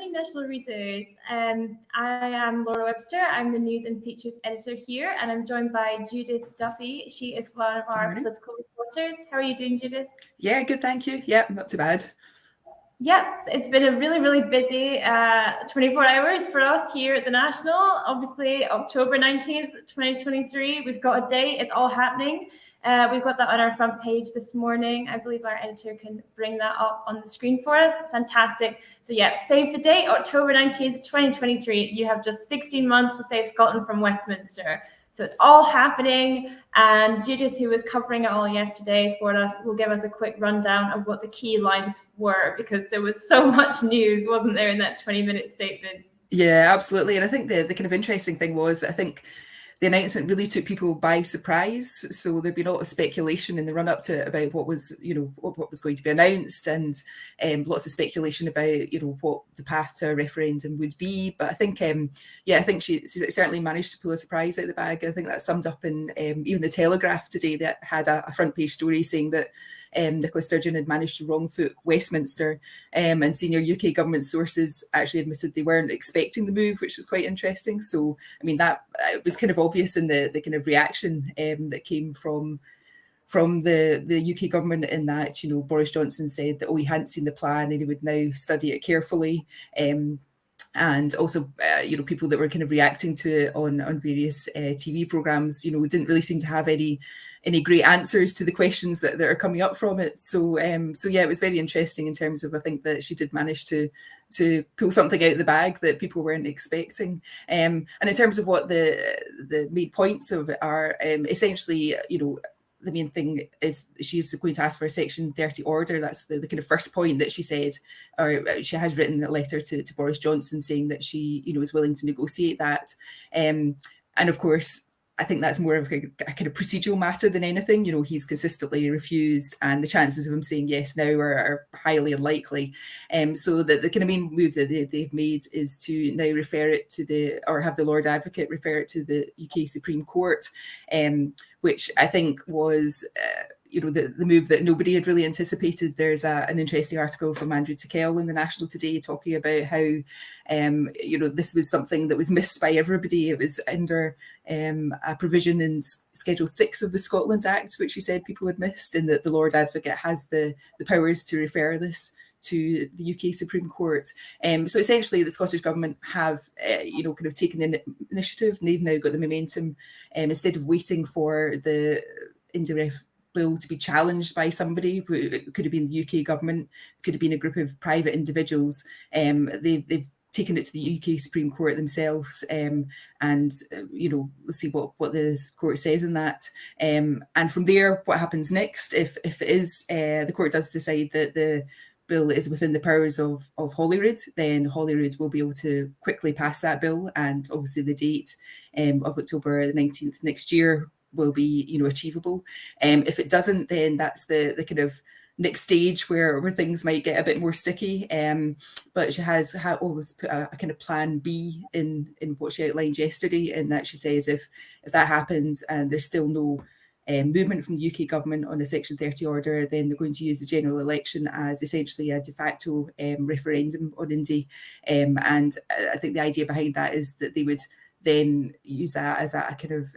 morning, National Readers. I am Laura Webster. I'm the News and Features Editor here, and I'm joined by Judith Duffy. She is one of our political reporters. How are you doing, Judith? Yeah, good, thank you. Yeah, not too bad. Yep, it's been a really, really busy 24 hours for us here at the National. Obviously, October 19th, 2023, we've got a date. It's all happening. We've got that on our front page this morning. I believe our editor can bring that up on the screen for us. Fantastic. So yeah, save the date, October 19th, 2023. You have just 16 months to save Scotland from Westminster. So it's all happening, and Judith, who was covering it all yesterday for us, will give us a quick rundown of what the key lines were, because there was so much news, wasn't there, in that 20-minute statement? Yeah, absolutely. And I think the kind of interesting thing was, I think the announcement really took people by surprise. So there'd been a lot of speculation in the run up to it about what was, what was going to be announced, and lots of speculation about, what the path to a referendum would be. But I think, I think she certainly managed to pull a surprise out of the bag. I think that summed up in even the Telegraph today, that had a front page story saying that Nicola Sturgeon had managed to wrong foot Westminster, and senior UK government sources actually admitted they weren't expecting the move, which was quite interesting. So, I mean, that was kind of obvious in the kind of reaction that came from the UK government, in that, Boris Johnson said that, he hadn't seen the plan and he would now study it carefully. And also, people that were kind of reacting to it on various TV programmes, didn't really seem to have any great answers to the questions that are coming up from it. So yeah, it was very interesting in terms of, I think that she did manage to pull something out of the bag that people weren't expecting. And in terms of what the main points of it are, essentially, the main thing is she's going to ask for a Section 30 order. That's the kind of first point that she said, or she has written a letter to Boris Johnson saying that she, is willing to negotiate that. And of course, I think that's more of a kind of procedural matter than anything. He's consistently refused, and the chances of him saying yes now are highly unlikely. So the kind of main move that they've made is to now refer it have the Lord Advocate refer it to the UK Supreme Court, which I think was the move that nobody had really anticipated. There's an interesting article from Andrew Tickell in the National today talking about how this was something that was missed by everybody. It was under a provision in Schedule 6 of the Scotland Act, which he said people had missed, and that the Lord Advocate has the powers to refer this to the UK Supreme Court. So essentially, the Scottish Government have, kind of taken the initiative, and they've now got the momentum. Instead of waiting for the indyref bill to be challenged by somebody, it could have been the UK government, could have been a group of private individuals. They've taken it to the UK Supreme Court themselves, and we'll see what the court says in that. And from there, what happens next, if it is the court does decide that the bill is within the powers of Holyrood, then Holyrood will be able to quickly pass that bill, and obviously the date of October the 19th next year will be achievable. If it doesn't, then that's the kind of next stage where things might get a bit more sticky. But she has always put a kind of plan B in what she outlined yesterday, in that she says if that happens and there's still no movement from the UK government on a Section 30 order, then they're going to use the general election as essentially a de facto referendum on Indy. And I think the idea behind that is that they would then use that as a kind of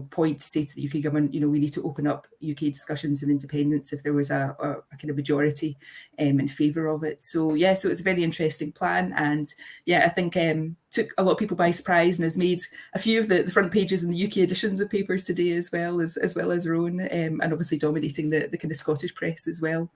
point to say to the UK government, we need to open up UK discussions on independence if there was a kind of majority in favour of it. So yeah, so it's a very interesting plan, and yeah, I think took a lot of people by surprise, and has made a few of the front pages in the UK editions of papers today as well as our own, and obviously dominating the kind of Scottish press as well.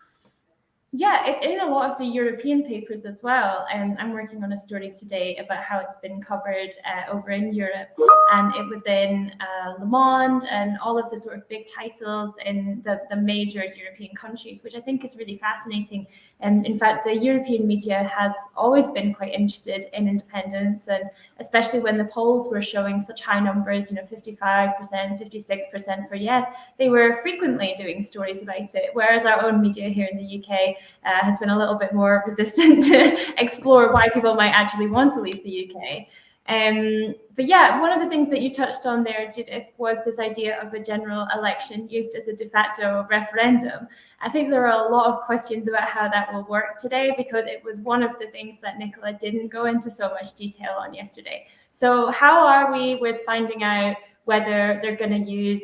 Yeah, it's in a lot of the European papers as well. And I'm working on a story today about how it's been covered over in Europe. And it was in Le Monde and all of the sort of big titles in the major European countries, which I think is really fascinating. And in fact, the European media has always been quite interested in independence, and especially when the polls were showing such high numbers, 55%, 56% for yes, they were frequently doing stories about it. Whereas our own media here in the UK has been a little bit more resistant to explore why people might actually want to leave the UK. But yeah, one of the things that you touched on there, Judith, was this idea of a general election used as a de facto referendum. I think there are a lot of questions about how that will work today, because it was one of the things that Nicola didn't go into so much detail on yesterday. So how are we with finding out whether they're going to use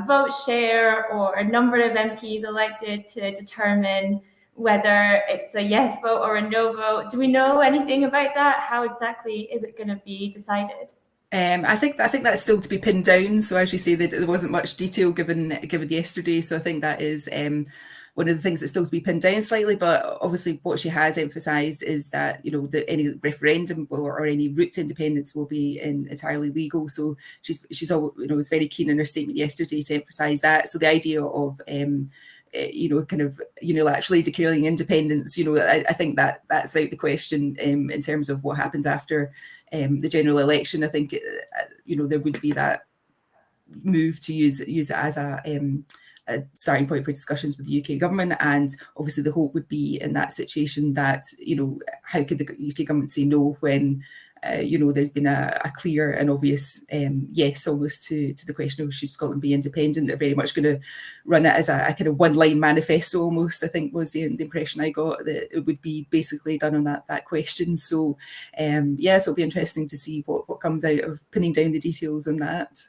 vote share or a number of MPs elected to determine whether it's a yes vote or a no vote? Do we know anything about that? How exactly is it going to be decided? I think that's still to be pinned down. So as you say, there wasn't much detail given yesterday. So I think that is one of the things that's still to be pinned down slightly. But obviously, what she has emphasised is that that any referendum or any route to independence will be entirely legal. So she's all was very keen in her statement yesterday to emphasise that. So the idea of kind of unilaterally declaring independence, I think that's out the question in terms of what happens after the general election. I think there would be that move to use it as a starting point for discussions with the UK government, and obviously the hope would be in that situation that how could the UK government say no when there's been a clear and obvious yes almost to the question of should Scotland be independent. They're very much going to run it as a kind of one-line manifesto almost, I think was the impression I got, that it would be basically done on that question. So so it'll be interesting to see what comes out of pinning down the details on that.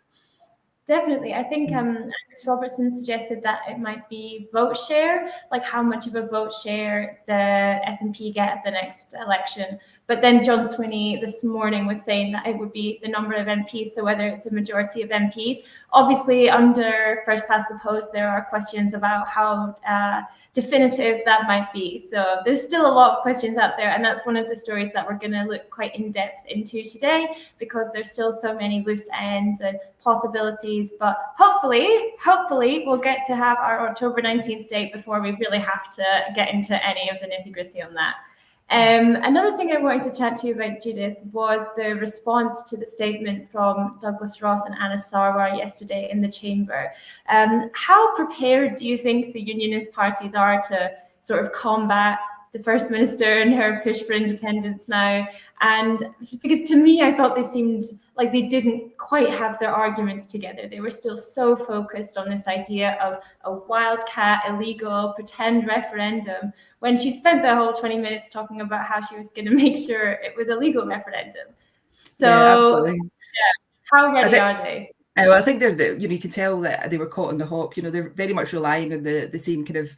Definitely. I think Ms. Robertson suggested that it might be vote share, like how much of a vote share the SNP get at the next election. But then John Swinney this morning was saying that it would be the number of MPs, so whether it's a majority of MPs. Obviously, under first past the post, there are questions about how definitive that might be. So there's still a lot of questions out there, and that's one of the stories that we're going to look quite in depth into today, because there's still so many loose ends and possibilities. But hopefully we'll get to have our October 19th date before we really have to get into any of the nitty-gritty on that. Another thing I wanted to chat to you about, Judith, was the response to the statement from Douglas Ross and Anna Sarwar yesterday in the chamber. How prepared do you think the Unionist parties are to sort of combat the First Minister and her push for independence now? And because to me, I thought they seemed like they didn't quite have their arguments together. They were still so focused on this idea of a wildcat, illegal, pretend referendum, when she'd spent the whole 20 minutes talking about how she was going to make sure it was a legal referendum. So, yeah, absolutely. How ready are they? I think they're, you can tell that they were caught on the hop. They're very much relying on the same kind of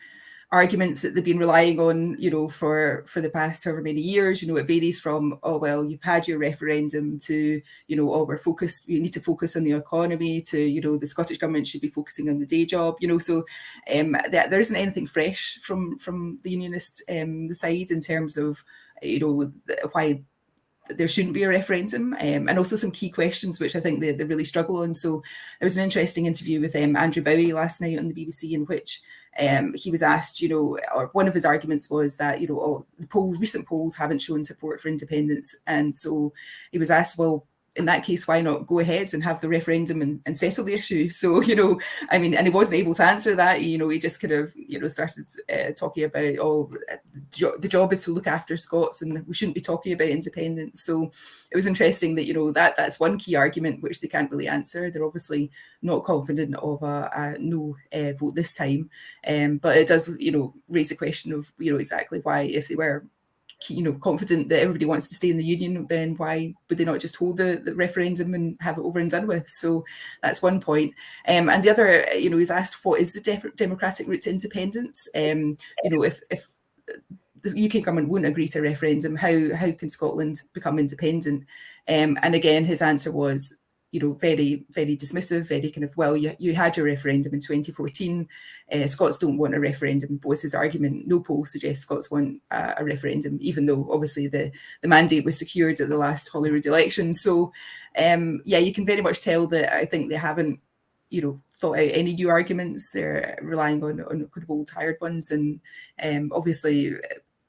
arguments that they've been relying on, for the past however many years. It varies from, oh, well, you've had your referendum, to, oh, you need to focus on the economy, to, the Scottish government should be focusing on the day job, so there isn't anything fresh from the Unionist side in terms of, why there shouldn't be a referendum, and also some key questions which I think they really struggle on. So there was an interesting interview with Andrew Bowie last night on the BBC, in which he was asked, or one of his arguments was that, recent polls haven't shown support for independence. And so he was asked, well, in that case, why not go ahead and have the referendum and settle the issue? So, and he wasn't able to answer that. He just kind of, started talking about, the job is to look after Scots and we shouldn't be talking about independence. So it was interesting that, that's one key argument which they can't really answer. They're obviously not confident of a no vote this time. But it does, raise the question of, exactly why, if they were confident that everybody wants to stay in the union, then why would they not just hold the referendum and have it over and done with? So that's one point. And the other, he's asked, what is the democratic route to independence? If the UK government won't agree to a referendum, how can Scotland become independent? And again, his answer was, very, very dismissive, very kind of, well, you had your referendum in 2014. Scots don't want a referendum, was his argument. No poll suggests Scots want a referendum, even though obviously the mandate was secured at the last Holyrood election. So, you can very much tell that I think they haven't, thought out any new arguments. They're relying on kind of old tired ones. And obviously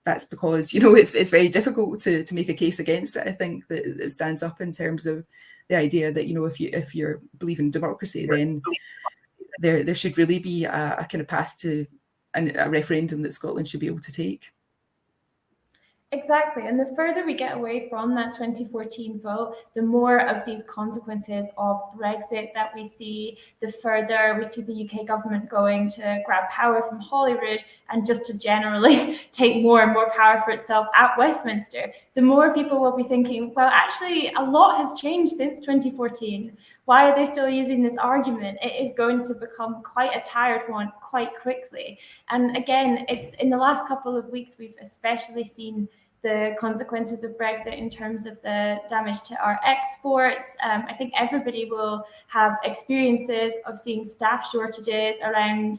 that's because, it's very difficult to make a case against it. I think that it stands up in terms of the idea that, if you're believing in democracy, then there should really be a kind of path to a referendum that Scotland should be able to take. Exactly. And the further we get away from that 2014 vote, the more of these consequences of Brexit that we see, the further we see the UK government going to grab power from Holyrood and just to generally take more and more power for itself at Westminster, the more people will be thinking, well, actually, a lot has changed since 2014. Why are they still using this argument? It is going to become quite a tired one quite quickly. And again, it's in the last couple of weeks, we've especially seen the consequences of Brexit in terms of the damage to our exports. I think everybody will have experiences of seeing staff shortages around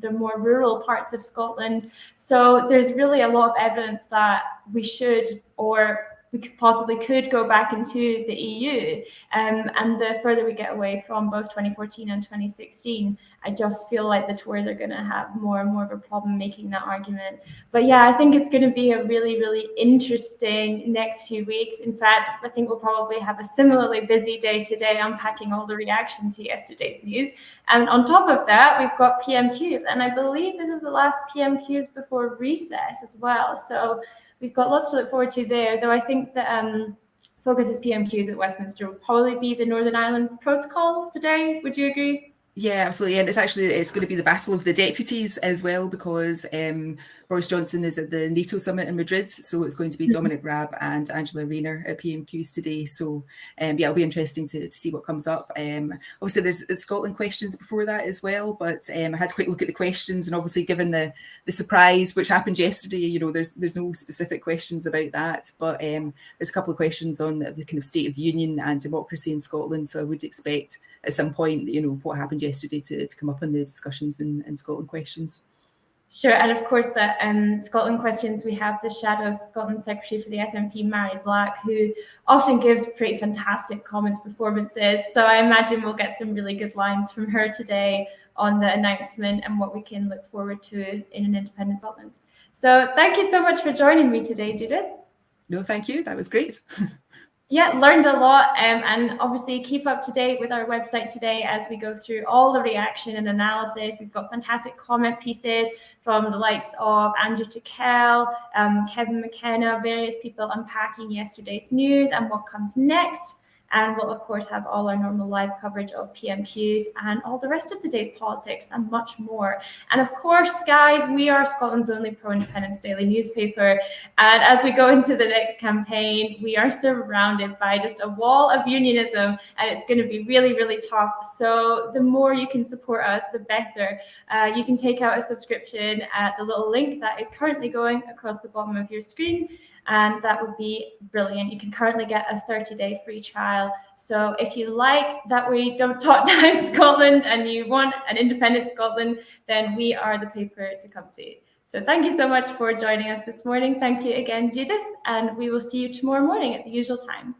the more rural parts of Scotland. So there's really a lot of evidence that we should, or we possibly could go back into the EU. And the further we get away from both 2014 and 2016, I just feel like the Tories are going to have more and more of a problem making that argument. But yeah, I think it's going to be a really, really interesting next few weeks. In fact, I think we'll probably have a similarly busy day today unpacking all the reaction to yesterday's news. And on top of that, we've got PMQs. And I believe this is the last PMQs before recess as well. So we've got lots to look forward to there, though I think that focus of PMQs at Westminster will probably be the Northern Ireland Protocol today. Would you agree? Yeah, absolutely. And it's going to be the battle of the deputies as well, because Boris Johnson is at the NATO summit in Madrid. So it's going to be Dominic Raab and Angela Rayner at PMQs today. So yeah, it'll be interesting to see what comes up. Obviously, there's Scotland questions before that as well. But I had a quick look at the questions, and obviously, given the surprise which happened yesterday, there's no specific questions about that. But there's a couple of questions on the kind of state of union and democracy in Scotland. So I would expect at some point, what happened yesterday to come up in the discussions in Scotland questions. Sure, and of course, Scotland questions, we have the Shadow Scotland Secretary for the SNP, Mary Black, who often gives pretty fantastic comments performances. So I imagine we'll get some really good lines from her today on the announcement and what we can look forward to in an independent Scotland. So thank you so much for joining me today, Judith. No, thank you. That was great. Yeah, learned a lot, and obviously keep up to date with our website today as we go through all the reaction and analysis. We've got fantastic comment pieces from the likes of Andrew Tickell, Kevin McKenna, various people unpacking yesterday's news and what comes next. And we'll, of course, have all our normal live coverage of PMQs and all the rest of the day's politics and much more. And of course, guys, we are Scotland's only pro-independence daily newspaper. And as we go into the next campaign, we are surrounded by just a wall of unionism, and it's going to be really, really tough. So the more you can support us, the better. You can take out a subscription at the little link that is currently going across the bottom of your screen. And that would be brilliant. You can currently get a 30-day free trial. So if you like that we don't talk down Scotland and you want an independent Scotland, then we are the paper to come to. So thank you so much for joining us this morning. Thank you again, Judith, and we will see you tomorrow morning at the usual time.